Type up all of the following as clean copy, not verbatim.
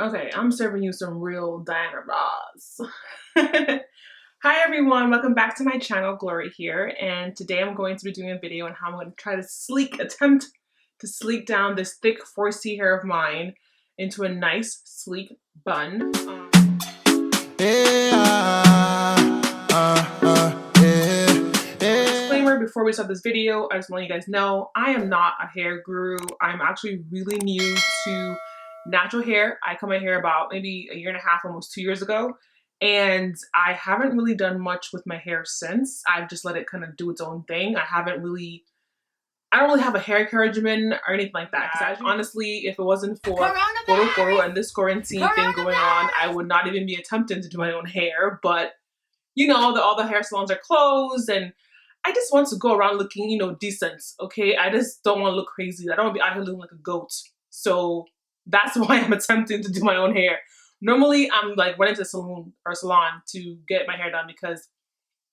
Okay, I'm serving you some real Diana Ross. Hi everyone, welcome back to my channel. Glory here, and today I'm going to be doing a video on how I'm going to try to attempt to sleek down this thick 4C hair of mine into a nice sleek bun. Disclaimer before we start this video, I just want you guys to know I am not a hair guru. I'm actually really new to natural hair. I cut my hair about maybe a year and a half, almost 2 years ago. And I haven't really done much with my hair since. I've just let it kind of do its own thing. I don't really have a hair care regimen or anything like that. Because honestly, if it wasn't for photo and this quarantine thing going on, I would not even be attempting to do my own hair. But you know, all the hair salons are closed, and I just want to go around looking, you know, decent. Okay, I just don't want to look crazy. I don't want to be out here looking like a goat. So that's why I'm attempting to do my own hair. Normally, I'm like running to a salon to get my hair done because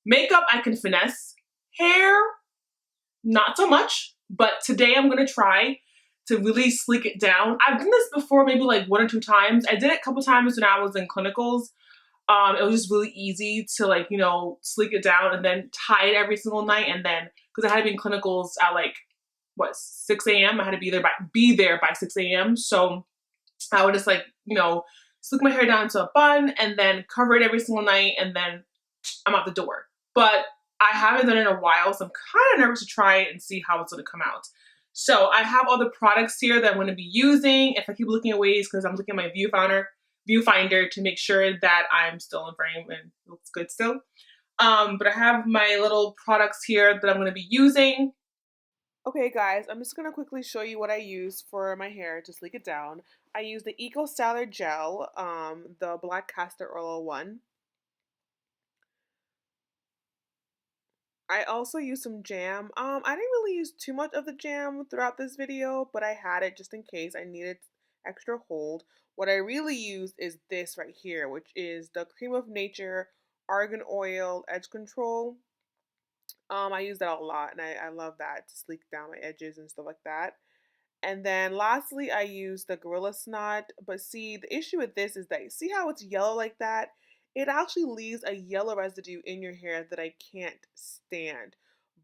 makeup I can finesse, hair not so much. But today I'm gonna try to really sleek it down. I've done this before, maybe like 1 or 2 times. I did it a couple times when I was in clinicals. It was just really easy to, like, you know, sleek it down and then tie it every single night. And then because I had to be in clinicals at like what, 6 a.m. I had to be there by 6 a.m. So I would just, like, you know, sleek my hair down into a bun and then cover it every single night, and then I'm out the door. But I haven't done it in a while, so I'm kind of nervous to try it and see how it's going to come out. So I have all the products here that I'm going to be using. If I keep looking at ways, because I'm looking at my viewfinder to make sure that I'm still in frame and it looks good still. But I have my little products here that I'm going to be using. Okay guys, I'm just going to quickly show you what I use for my hair to sleek it down. I use the Snot Gel, the black castor oil one. I also use some jam. I didn't really use too much of the jam throughout this video, but I had it just in case I needed extra hold. What I really use is this right here, which is the Cream of Nature Argan Oil Edge Control. I use that a lot, and I love that to sleek down my edges and stuff like that. And then lastly, I use the Gorilla Snot. But see, the issue with this is that, see how it's yellow like that? It actually leaves a yellow residue in your hair that I can't stand.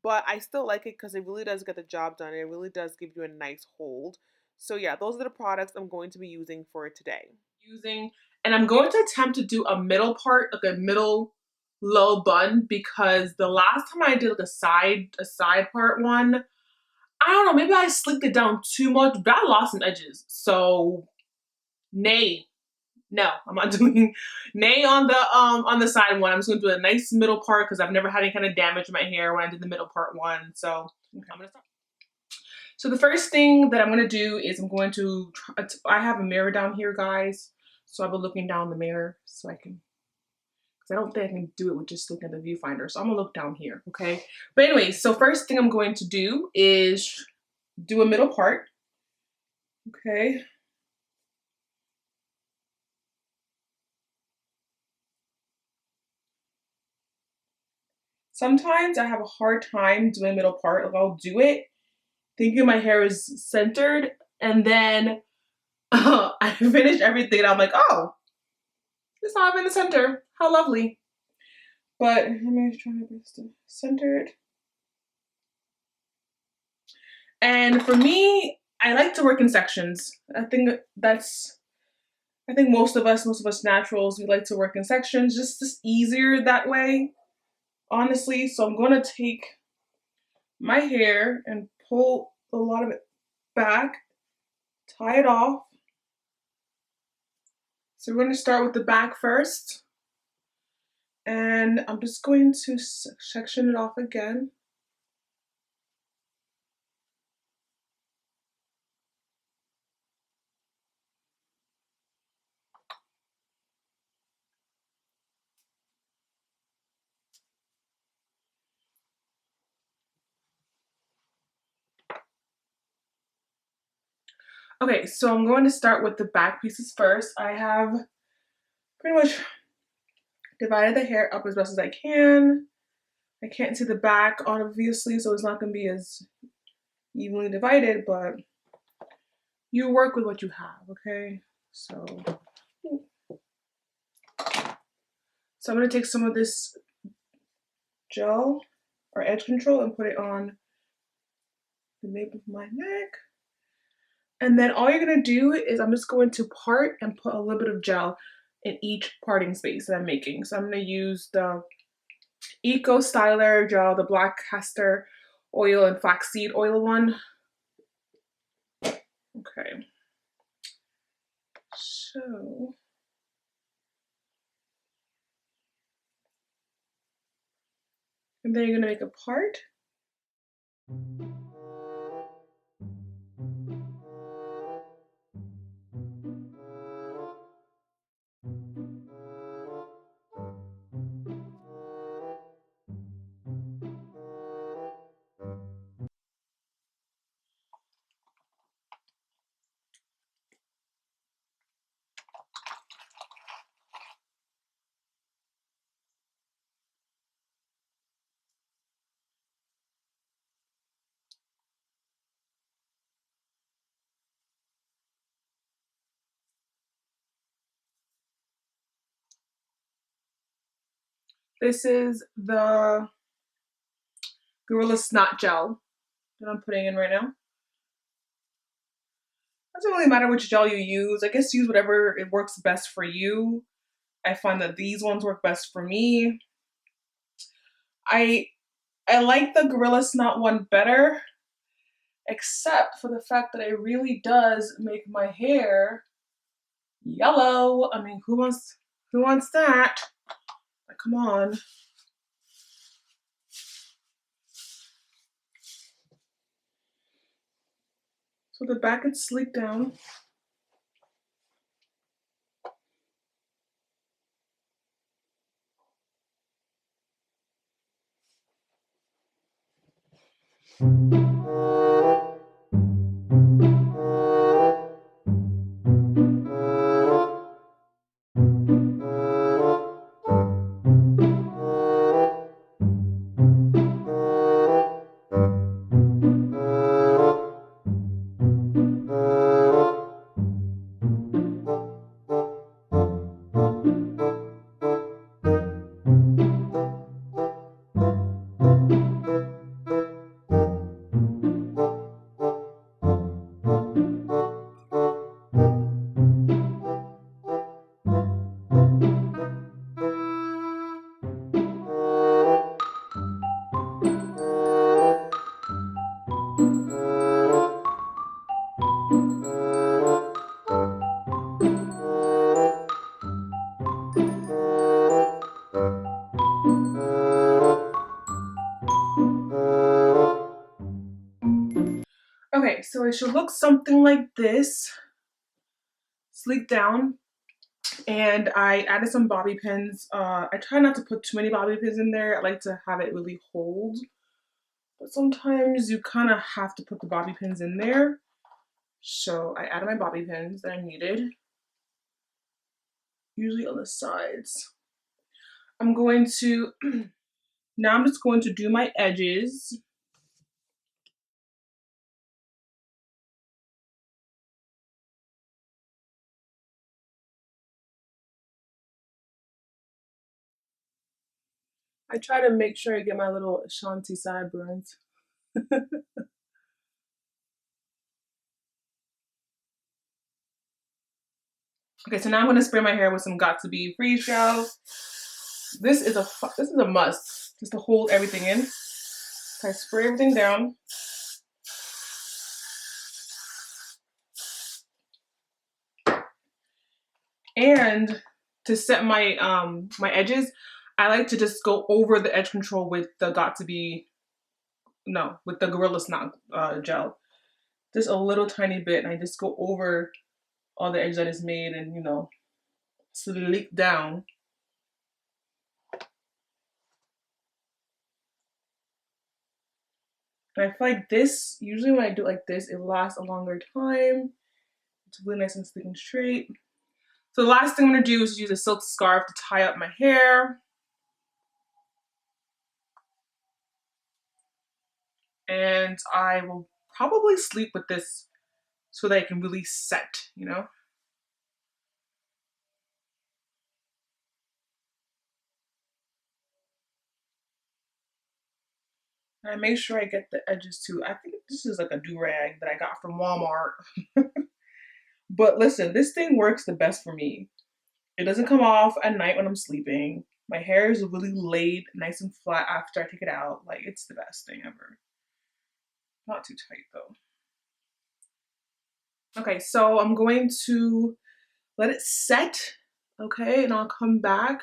But I still like it because it really does get the job done. It really does give you a nice hold. So yeah, those are the products I'm going to be using for today. And I'm going to attempt to do a middle part, like a middle low bun, because the last time I did like a side part one, I don't know, maybe I slicked it down too much, but I lost some edges. So nay. No, I'm not doing nay on the side one. I'm just gonna do a nice middle part because I've never had any kind of damage in my hair when I did the middle part one. So okay, I'm gonna start. So the first thing that I'm gonna do is I'm going to try, I have a mirror down here, guys. So I'll be looking down the mirror so I can, because I don't think I can do it with just looking at the viewfinder. So I'm gonna look down here, okay? But anyway, so first thing I'm going to do is do a middle part, okay? Sometimes I have a hard time doing middle part. Like, I'll do it thinking my hair is centered, and then I finish everything and I'm like, oh, it's not in the center. How lovely. But let me try my best to center it. And for me, I like to work in sections. I think most of us naturals, we like to work in sections. Just easier that way, honestly. So I'm going to take my hair and pull a lot of it back, tie it off. So we're going to start with the back first. And I'm just going to section it off again. Okay, so I'm going to start with the back pieces first. I have pretty much divided the hair up as best as I can. I can't see the back, obviously, so it's not going to be as evenly divided, but you work with what you have, okay? So So I'm going to take some of this gel or edge control and put it on the nape of my neck. And then all you're going to do is I'm just going to part and put a little bit of gel in each parting space that I'm making. So I'm going to use the Eco Styler gel, the black castor oil and flaxseed oil one. Okay. So and then you're gonna make a part. This is the Gorilla Snot Gel that I'm putting in right now. Doesn't really matter which gel you use. I guess use whatever it works best for you. I find that these ones work best for me. I like the Gorilla Snot one better, except for the fact that it really does make my hair yellow. I mean, who wants that? Like, come on. So the back is sleeked down. Okay, so it should look something like this, sleek down. And I added some bobby pins. I try not to put too many bobby pins in there. I like to have it really hold. But sometimes you kind of have to put the bobby pins in there. So I added my bobby pins that I needed, usually on the sides. I'm going to, now I'm just going to do my edges. I try to make sure I get my little Ashanti sideburns. Okay, so now I'm going to spray my hair with some Got2b freeze gel. This is a must, just to hold everything in. So I spray everything down. And to set my my edges, I like to just go over the edge control with the with the Gorilla Snot gel. Just a little tiny bit, and I just go over all the edges that is made and, sleek down. And I feel like this, usually when I do it like this, it lasts a longer time. It's really nice and sleek and straight. So the last thing I'm gonna do is use a silk scarf to tie up my hair. And I will probably sleep with this so that it can really set, . And I make sure I get the edges too. I think this is like a do-rag that I got from Walmart. But listen, this thing works the best for me. It doesn't come off at night when I'm sleeping. My hair is really laid nice and flat after I take it out. Like, it's the best thing ever. Not too tight though. Okay, so I'm going to let it set, okay, and I'll come back.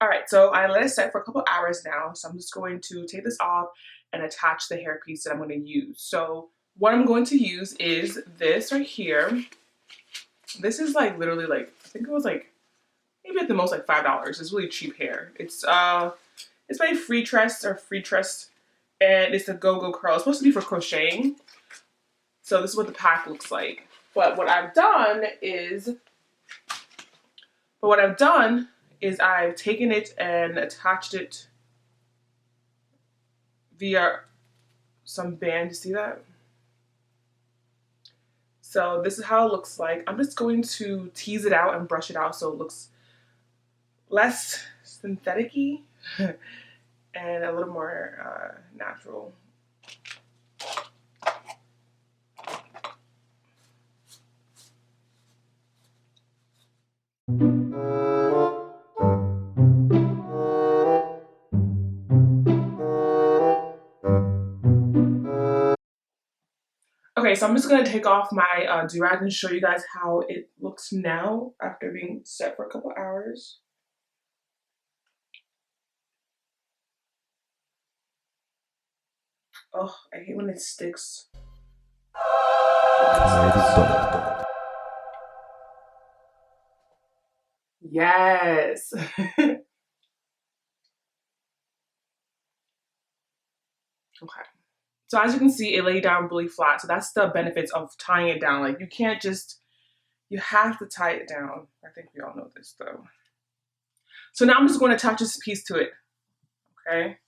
All right, so I let it set for a couple hours now, so I'm just going to take this off and attach the hairpiece that I'm going to use. So what I'm going to use is this right here. This is like literally like, I think it was like, maybe at the most like $5. It's really cheap hair. It's by Free Tress, and it's a Go-Go Curl. It's supposed to be for crocheting. So this is what the pack looks like. But what I've done is I've taken it and attached it via some band. You see that? So this is how it looks like. I'm just going to tease it out and brush it out so it looks less synthetic-y and a little more natural. Okay, so I'm just gonna take off my do-rag and show you guys how it looks now after being set for a couple hours. Oh, I hate when it sticks. Yes. Okay. So as you can see, it laid down really flat. So that's the benefits of tying it down. Like, you can't just, you have to tie it down. I think we all know this though. So now I'm just going to attach this piece to it, okay?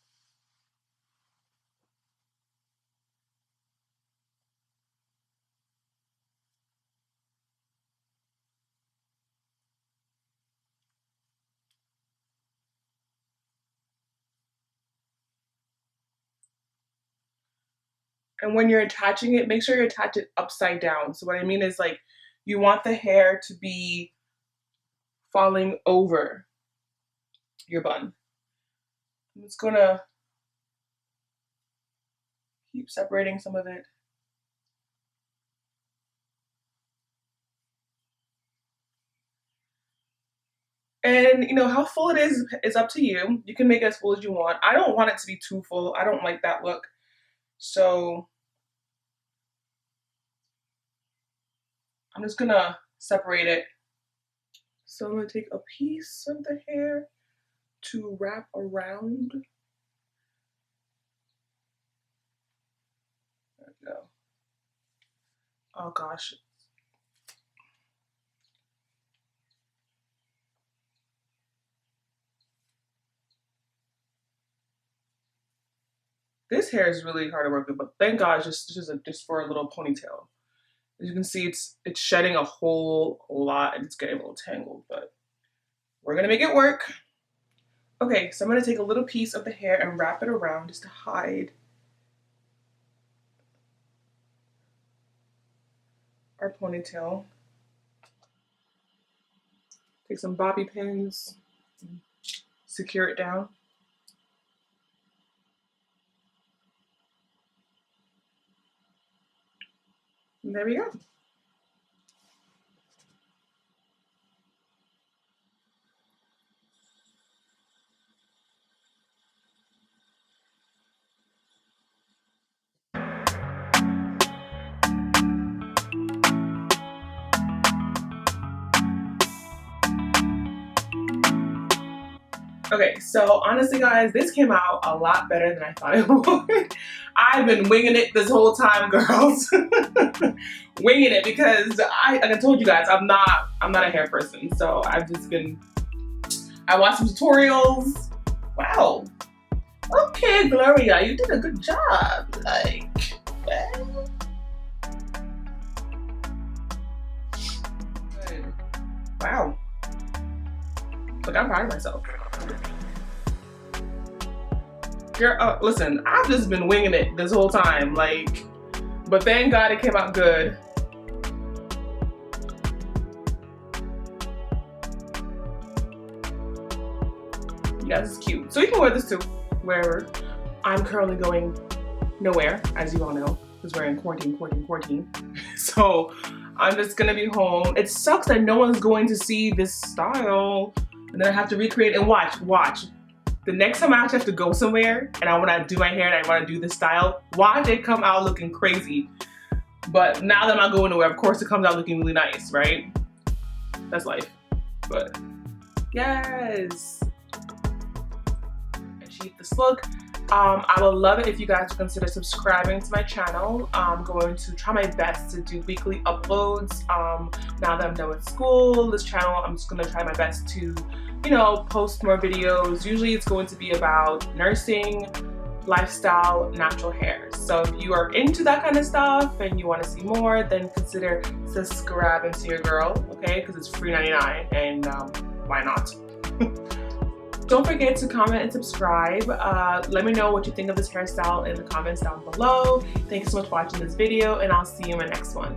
And when you're attaching it, make sure you attach it upside down. So what I mean is, like, you want the hair to be falling over your bun. I'm just gonna keep separating some of it. And you know, how full it is up to you. You can make it as full as you want. I don't want it to be too full. I don't like that look. So I'm just gonna separate it. So I'm gonna take a piece of the hair to wrap around. There we go. Oh gosh. This hair is really hard to work with, but thank God it's just for a little ponytail. As you can see, it's shedding a whole lot and it's getting a little tangled, but we're gonna make it work. Okay, so I'm gonna take a little piece of the hair and wrap it around just to hide our ponytail. Take some bobby pins, secure it down. And there we go. Okay, so honestly guys, this came out a lot better than I thought it would. I've been winging it this whole time, girls. Winging it because like I told you guys, I'm not a hair person. So I watched some tutorials. Wow. Okay, Gloria, you did a good job. Like, well. Good. Wow. Look, I'm proud of myself. Girl, listen, I've just been winging it this whole time, like, but thank God it came out good. Yeah, this is cute. So you can wear this too, wherever. I'm currently going nowhere, as you all know, because we're in quarantine. So I'm just gonna be home. It sucks that no one's going to see this style, and then I have to recreate and watch. The next time I actually have to go somewhere and I wanna do my hair and I wanna do this style, watch it come out looking crazy. But now that I'm not going nowhere, of course it comes out looking really nice, right? That's life. But yes. Achieve this look. I would love it if you guys would consider subscribing to my channel. I'm going to try my best to do weekly uploads. Now that I'm done with school, this channel, I'm just going to try my best to, you know, post more videos. Usually it's going to be about nursing, lifestyle, natural hair. So if you are into that kind of stuff and you want to see more, then consider subscribing to your girl, okay? Because it's free 99 and why not? Don't forget to comment and subscribe. Let me know what you think of this hairstyle in the comments down below. Thank you so much for watching this video, and I'll see you in my next one.